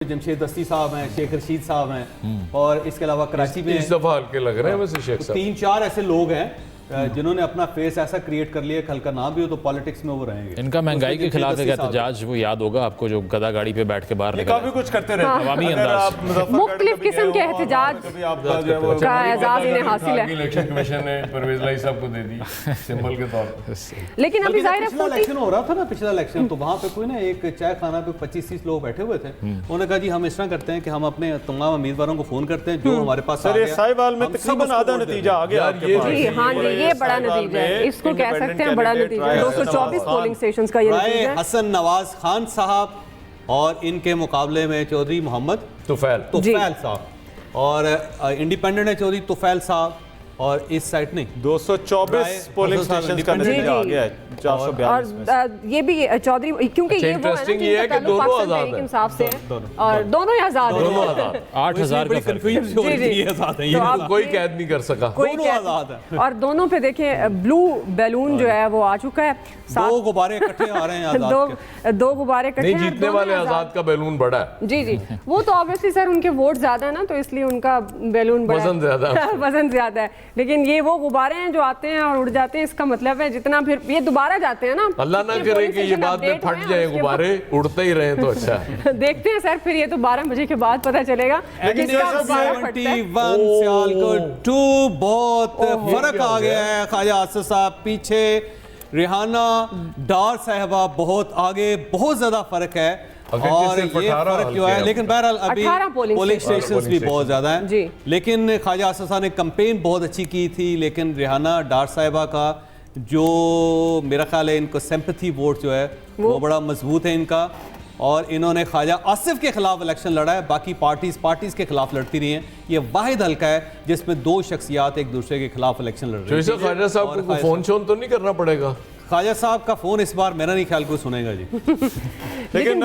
जमशेद दस्ती साहब हैं, शेख रशीद साहब हैं और इसके अलावा कराची में इस दफा हल्के लग रहे हैं वैसे शेख साहब। 3-4 ऐसे लोग हैं जिन्होंने अपना फेस ऐसा क्रिएट कर लिया कि हल्का ना भी हो तो पॉलिटिक्स में वो रहेंगे। इनका महंगाई के खिलाफ एक एहतजाज वो याद होगा आपको, जो गधा गाड़ी पे बैठ के बाहर निकला, काफी कुछ करते रहते हैं। अवामी अंदाज, मुख्तलिफ किस्म के एहतजाज का एजाज इन्हें हासिल है। इलेक्शन कमीशन ने परवेज लाई साहब को दे दी सिंबल के तौर पर। लेकिन अभी जाहिर है पिछला इलेक्शन हो रहा था ना, पिछला इलेक्शन तो वहाँ पे कोई ना एक चाय खाना पे 25-30 लोग बैठे हुए थे। उन्होंने कहा जी हम इस तरह करते हैं कि हम अपने तमाम उम्मीदवारों को फोन करते हैं जो हमारे पास सर ये साहिवाल में तकरीबन आधा नतीजा आ गया आपके पास। जी हाँ जी, ये बड़ा नतीजा है, इसको कह सकते हैं बड़ा नतीजा। 224 पोलिंग स्टेशंस का ये नतीजा है। हसन नवाज खान साहब और इनके मुकाबले में चौधरी मोहम्मद तुफैल साहब और इंडिपेंडेंट है चौधरी तुफैल साहब और इस साइड नहीं 224 पोलिंग स्टेशंस का नतीजा आ गया है 442 में। और ये भी चौधरी, क्योंकि ये वो इंटरेस्टिंग ये है कि दोनों आजाद हैं, इंसाफ से और दोनों ही आजाद हैं। 8,000 का फर्क है। कोई कैद नहीं कर सका। दोनों आजाद है और दोनों पे देखें ब्लू बैलून जो है वो आ चुका है। दो गुब्बारे इकट्ठे आ रहे हैं आजाद के। दो गुब्बारे इकट्ठे नहीं, हैं, जीतने दोनों वाले आजाद। आजाद का बैलून बड़ा है। जी जी, वो तो ऑब्वियसली सर उनके वोट ज्यादा है ना, तो इसलिए उनका बैलून बड़ा वजन ज्यादा है। वजन ज्यादा है। लेकिन ये वो गुब्बारे हैं जो आते हैं और उड़ जाते हैं, इसका मतलब है जितना फिर ये दोबारा जाते हैं ना, अल्लाह ना करे कि ये बाद में फट जाए गुब्बारे, उड़ते ही रहे तो अच्छा है। देखते हैं सर, फिर ये तो 12 बजे के बाद पता चलेगा किसका गुब्बारा फटता है। 71 साल को 2 बहुत फर्क आ गया है। ख्वाजा आसिफ साहब पीछे, रिहाना डार साहिबा बहुत आगे, बहुत ज्यादा फर्क है। और ये फर्क क्यों है, लेकिन बहरहाल अभी 18 पोलिंग स्टेशंस भी बहुत ज्यादा हैं जी। लेकिन ख्वाजा आसिफ साहब ने कैंपेन बहुत अच्छी की थी, लेकिन रिहाना डार साहिबा का जो मेरा ख्याल है इनको सिंपैथी वोट जो है वो बड़ा मजबूत है इनका, और इन्होंने ख्वाजा आसिफ के खिलाफ इलेक्शन लड़ा है। बाकी पार्टीज के खिलाफ लड़ती रही हैं। ये वाहिद हल्का है जिसमें 2 शख्सियात एक दूसरे के खिलाफ इलेक्शन लड़ रही हैं। ख्वाजा साहब को फोन शोन तो नहीं करना पड़ेगा? ख्वाजा साहब का फोन इस बार मेरा नहीं ख्याल कोई सुनेगा जी। लेकिन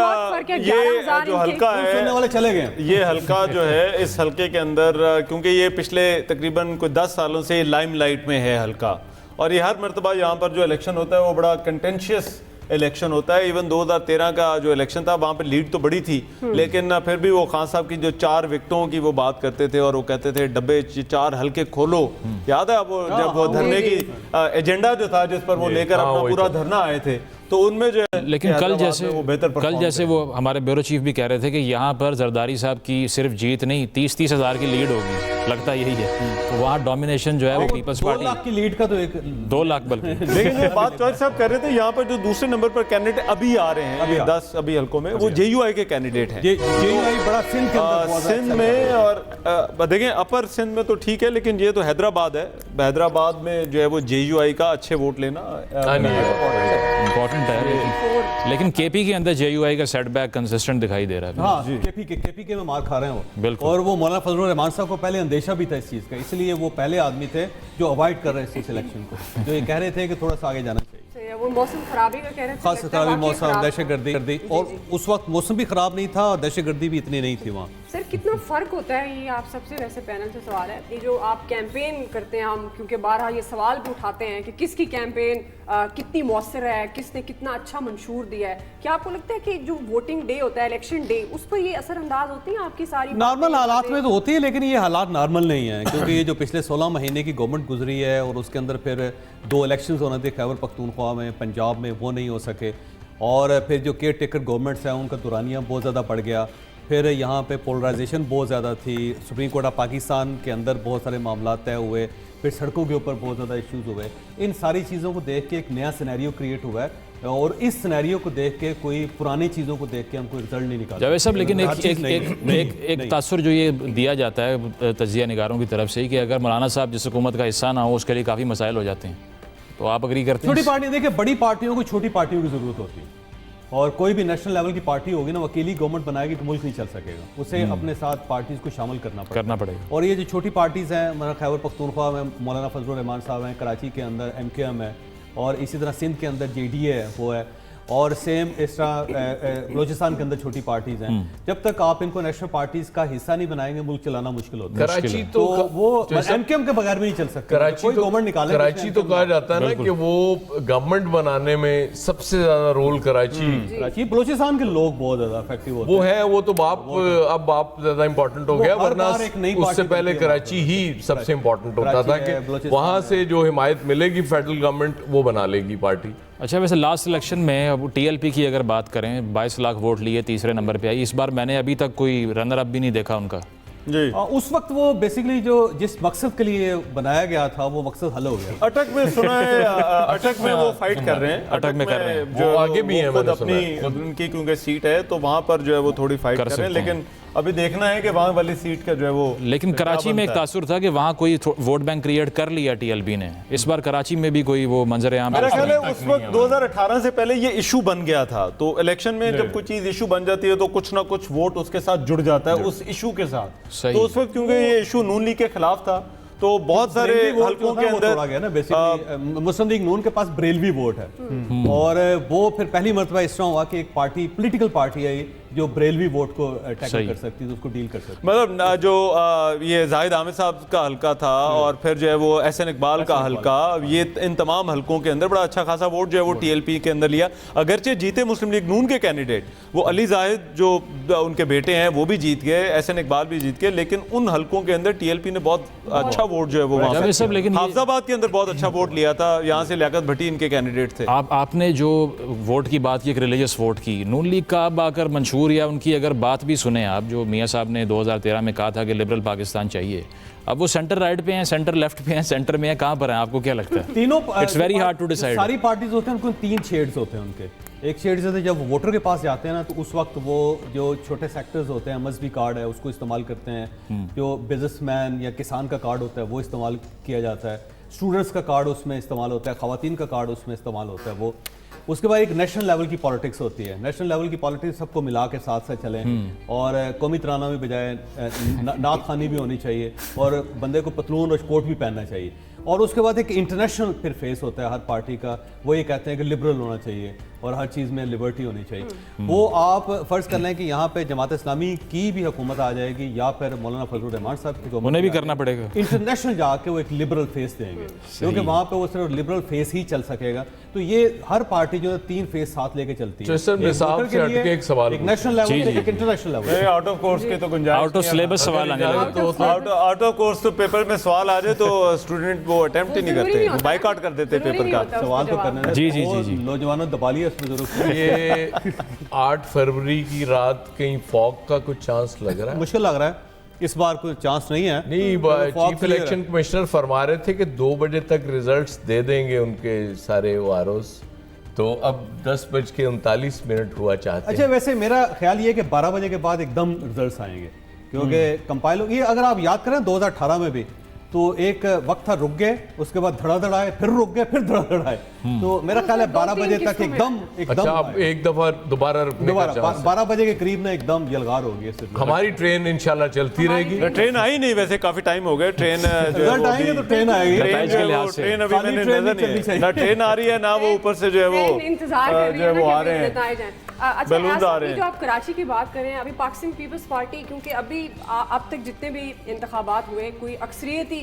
ये जो हल्का सुनने वाले चले गए। ये हल्का जो है, इस हल्के के अंदर क्योंकि ये पिछले तकरीबन कोई 10 सालों से लाइमलाइट में है हल्का, और ये हर मरतबा यहाँ पर जो इलेक्शन होता है वो बड़ा कंटेंशियस इलेक्शन होता है। इवन 2013 का जो इलेक्शन था वहाँ पे लीड तो बड़ी थी, लेकिन फिर भी वो खान साहब की जो 4 विकेटों की वो बात करते थे और वो कहते थे डब्बे 4 हल्के खोलो। याद है वो जब वो धरने की एजेंडा जो था जिस पर वो लेकर अपना पूरा धरना आए थे, तो उनमें जो लेकिन कल जैसे वो हमारे ब्यूरो चीफ भी कह रहे थे कि यहाँ पर जरदारी साहब की सिर्फ जीत नहीं 30-30 हज़ार की लीड होगी, लगता यही है। तो वहाँ डोमिनेशन जो है वो पीपल्स पार्टी 2 लाख की लीड का तो 2 लाख बल्कि। लेकिन ये बात चौधरी साहब कर रहे थे, यहाँ पर जो दूसरे नंबर पर कैंडिडेट अभी आ रहे हैं, 10 अभी हल्कों में, वो JUI के कैंडिडेट हैं। JUI बड़ा सिंध के अंदर सिंध में, और देखें अपर सिंध में तो ठीक है, लेकिन ये तो हैदराबाद है। हैदराबाद में जो है वो JUI का अच्छे वोट लेना इम्पोर्टेंट है। लेकिन KP के अंदर JUI का सेटबैक कंसिस्टेंट दिखाई दे रहा है। हाँ, KP के में मार खा रहे हैं वो बिल्कुल। और वो मौलाना फजलुर रहमान साहब को पहले अंदेशा भी था इस चीज़ का, इसलिए वो पहले आदमी थे जो अवॉइड कर रहे थे इस इलेक्शन को, जो ये कह रहे थे कि थोड़ा सा आगे जाना चाहिए। वो मौसम खराबी का कह रहे थे, खास खराबी मौसम, दहशतगर्दी, और उस वक्त मौसम भी खराब नहीं था और दहशतगर्दी भी इतनी नहीं थी वहाँ। सर कितना फ़र्क होता है, ये आप सबसे वैसे पैनल से सवाल है, ये जो आप कैंपेन करते हैं, हम क्योंकि बारहा ये सवाल भी उठाते हैं कि किसकी कैंपेन कितनी मौसर है, किसने कितना अच्छा मंशूर दिया है, क्या आपको लगता है कि जो वोटिंग डे होता है, इलेक्शन डे, उस पर ये असरअंदाज होती हैं आपकी सारी नॉर्मल हालात में तो होती है, लेकिन ये हालात नॉर्मल नहीं है क्योंकि ये जो पिछले 16 महीने की गवर्नमेंट गुजरी है और उसके अंदर फिर 2 इलेक्शंस होने थे खैबर पख्तूनख्वा में, पंजाब में, वो नहीं हो सके, और फिर जो केयर टेकर गवर्नमेंट्स हैं उनका दुरानिया बहुत ज़्यादा बढ़ गया, फिर यहाँ पे पोलराइजेशन बहुत ज़्यादा थी, सुप्रीम कोर्ट ऑफ पाकिस्तान के अंदर बहुत सारे मामला तय हुए, फिर सड़कों के ऊपर बहुत ज़्यादा इश्यूज़ हुए। इन सारी चीज़ों को देख के एक नया सिनेरियो क्रिएट हुआ है और इस सिनेरियो को देख के कोई पुरानी चीज़ों को देख के हम कोई रिजल्ट नहीं निकाल जावेद साहब। लेकिन एक तासुर जो ये दिया जाता है तजिया निगारों की तरफ से कि अगर मौलाना साहब जिस हुकूमत का हिस्सा ना हो उसके लिए काफ़ी मसाइल हो जाते हैं, तो आप अग्री करते हैं? छोटी पार्टी देखिए, बड़ी पार्टियों को छोटी पार्टियों की ज़रूरत होती है, और कोई भी नेशनल लेवल की पार्टी होगी ना, अकेली गवर्नमेंट बनाएगी तो मुल्क नहीं चल सकेगा, उसे अपने साथ पार्टीज को शामिल करना पड़ेगा। और ये जो छोटी पार्टीज हैं, हमारा खैबर पख्तूनख्वा में मौलाना फजलुर रहमान साहब हैं, कराची के अंदर MKM है, और इसी तरह सिंध के अंदर JDA है, वो है, اور سیم اس طرح بلوچستان کے اندر چھوٹی پارٹیز ہیں. جب تک آپ ان کو نیشنل پارٹیز کا حصہ نہیں بنائیں گے ملک چلانا مشکل ہوتا ہے. کراچی تو تو وہ ایم کے ایم کے بغیر بھی نہیں چل سکتا. کوئی گورنمنٹ نکالے. کراچی تو کہا جاتا ہے نا کہ وہ گورنمنٹ بنانے میں سب سے زیادہ رول کراچی بلوچستان کے لوگ بہت زیادہ افیکٹو ہوتے ہیں. وہ ہے. وہ تو اب باپ زیادہ امپورٹنٹ ہو گیا, ورنہ اس سے پہلے کراچی ہی سب سے امپورٹنٹ ہوتا تھا کہ وہاں سے جو حمایت ملے گی فیڈرل گورنمنٹ وہ بنا لے گی پارٹی. اچھا ویسے لاسٹ الیکشن میں اب ٹی ایل پی کی اگر بات کریں 22 لاکھ ووٹ لیے, تیسرے نمبر پہ آئی. اس بار میں نے ابھی تک کوئی رنر اپ بھی نہیں دیکھا ان کا. جی اس وقت وہ بیسیکلی جو جس مقصد کے لیے بنایا گیا تھا وہ مقصد حل ہو گیا. اٹک میں سنا ہے اٹک میں وہ فائٹ کر رہے ہیں. اٹک میں کر رہے ہیں. جو آگے بھی ہیں, خود اپنی ان کی کیونکہ سیٹ ہے تو وہاں پر جو ہے وہ تھوڑی فائٹ کر رہے ہیں. لیکن ابھی دیکھنا ہے کہ وہاں والی سیٹ کا جو ہے وہ. لیکن کراچی میں ایک تاثر تھا کہ وہاں کوئی ووٹ بینک کریٹ کر لیا ٹی ایل پی نے. اس بار کراچی میں بھی کوئی وہ منظر عام میرا خیال ہے اس وقت 2018 سے پہلے یہ ایشو بن گیا تھا. تو الیکشن میں جب کوئی چیز ایشو بن جاتی ہے تو کچھ نہ کچھ ووٹ اس کے ساتھ جڑ جاتا ہے اس ایشو کے ساتھ. تو اس وقت کیونکہ یہ ایشو نون لیگ کے خلاف تھا تو بہت سارے حلقوں کے اندر مسلم لیگ نون کے پاس بریلوی ووٹ ہے, اور وہ پھر پہلی مرتبہ اس طرح ہوا کہ ایک پارٹی پولیٹیکل پارٹی آئی جو بریلوی ووٹ کو ٹیکل کر سکتی تھی, اس کو ڈیل کر سکتی. مطلب جو یہ زاہد عامر صاحب کا حلقہ تھا اور پھر جو ہے وہ احسن اقبال کا حلقہ, یہ ان تمام حلقوں کے اندر بڑا اچھا خاصا ووٹ جو ہے وہ ٹی ایل پی کے اندر لیا. اگرچہ جیتے مسلم لیگ نون کے کینڈیڈیٹ وہ علی زاہد جو ان کے بیٹے ہیں وہ بھی جیت گئے, احسن اقبال بھی جیت گئے, لیکن ان حلقوں کے اندر ٹی ایل پی نے بہت اچھا ووٹ جو ہے وہ حافظ آباد کے اندر بہت اچھا ووٹ لیا تھا. یہاں سے لیاقت بھٹی ان کے کینڈیڈیٹ تھے. آپ نے جو ووٹ کی بات کی, ایک ریلیجس ووٹ کی, نون لیگ کا اب آ کر منشور یا ان کی اگر بات بھی سنیں آپ, جو میاں صاحب نے 2013 میں کہا تھا کہ لبرل پاکستان چاہیے, اب وہ سینٹر رائٹ پہ ہیں, سینٹر لیفٹ پہ ہیں, سینٹر میں ہیں, کہاں پر ہیں؟ آپ کو کیا لگتا ہے؟ تینوں it's very hard to decide. ساری پارٹیز ہوتے ہیں ان کو 3 شیڈز ہوتے ہیں ان کے. ایک شیڈ سے جب ووٹر کے پاس جاتے ہیں نا تو اس وقت وہ جو چھوٹے سیکٹرز ہوتے ہیں, مذہبی کارڈ ہے اس کو استعمال کرتے ہیں, جو بزنس مین یا کسان کا کارڈ ہوتا ہے وہ استعمال کیا جاتا ہے, اسٹوڈنٹس کا کارڈ اس میں استعمال ہوتا ہے, خواتین کا کارڈ اس میں استعمال ہوتا ہے. وہ اس کے بعد ایک نیشنل لیول کی پالیٹکس ہوتی ہے. نیشنل لیول کی پالیٹکس سب کو ملا کے ساتھ ساتھ چلیں, اور قومی ترانہ میں بجائے نعت خوانی بھی ہونی چاہیے, اور بندے کو پتلون اور کوٹ بھی پہننا چاہیے. اور اس کے بعد ایک انٹرنیشنل پھر فیس ہوتا ہے ہر پارٹی کا, وہ یہ کہتے ہیں کہ لبرل ہونا چاہیے اور ہر چیز میں لبرٹی ہونی چاہیے. وہ آپ فرض کر لیں کہ یہاں پہ جماعت اسلامی کی بھی حکومت آ جائے گی یا پھر مولانا فضل الرحمان صاحب کی حکومت, انہیں بھی کرنا پڑے گا. انٹرنیشنل جا کے وہ ایک لبرل فیس دیں گے, کیونکہ وہاں پہ وہ صرف لبرل فیس ہی چل سکے گا. تو یہ ہر پارٹی جو ہے 3 فیس ساتھ لے کے چلتی ہے. ایک سوال, ایک نیشنل لیول ایک international level. Out of course کے تو گنجائش, آؤٹ آف سلیبس سوال آنے لگا, آؤٹ آف کورس تو پیپر میں سوال آ جائے تو اسٹوڈنٹ وہ اٹیمپٹ ہی نہیں کرتے, بائک آؤٹ کر دیتے پیپر کا. سوال تو کرنا ہے. جی نوجوانوں دبا لیا اس میں ضرور. یہ 8 فروری کی رات کہیں فوگ کا کچھ چانس لگ رہا ہے؟ مشکل لگ رہا ہے اس بار, کوئی چانس نہیں ہے. نہیں, چیف الیکشن کمشنر فرما رہے تھے کہ 2 بجے تک ریزلٹس دے دیں گے ان کے سارے او آر اوز, تو اب 10:39 ہوا چاہتے ہیں. اچھا ویسے میرا خیال یہ ہے کہ 12 بجے کے بعد ایک دم ریزلٹس آئیں گے, کیونکہ کمپائل یہ اگر آپ یاد کریں 2018 میں بھی تو ایک وقت تھا رک گئے, اس کے بعد دھڑا دھڑ آئے, پھر رک گئے, پھر دھڑا دھڑ آئے. تو میرا خیال ہے 12 بجے تک ایک دم اچھا اب ایک دفعہ دوبارہ رکنے کا چانس ہے. 12 بجے کے قریب نا ایک دم یلغار ہوگی. ہماری ٹرین انشاءاللہ چلتی رہے گی. ٹرین آئی نہیں ویسے, کافی ٹائم ہو گئے. ٹرین رزلٹ آئیں گے تو ٹرین آئے گی. ٹرین ابھی میں نے نظر نہیں, نہ ٹرین آ رہی ہے نہ وہ اوپر سے جو ہے وہ انتظار کر رہی ہے وہ آ رہے ہیں. اچھا جو آپ کراچی کی بات کریں, ابھی پاکستان پیپلز پارٹی کیونکہ ابھی اب تک جتنے بھی انتخابات ہوئے کوئی اکثریتی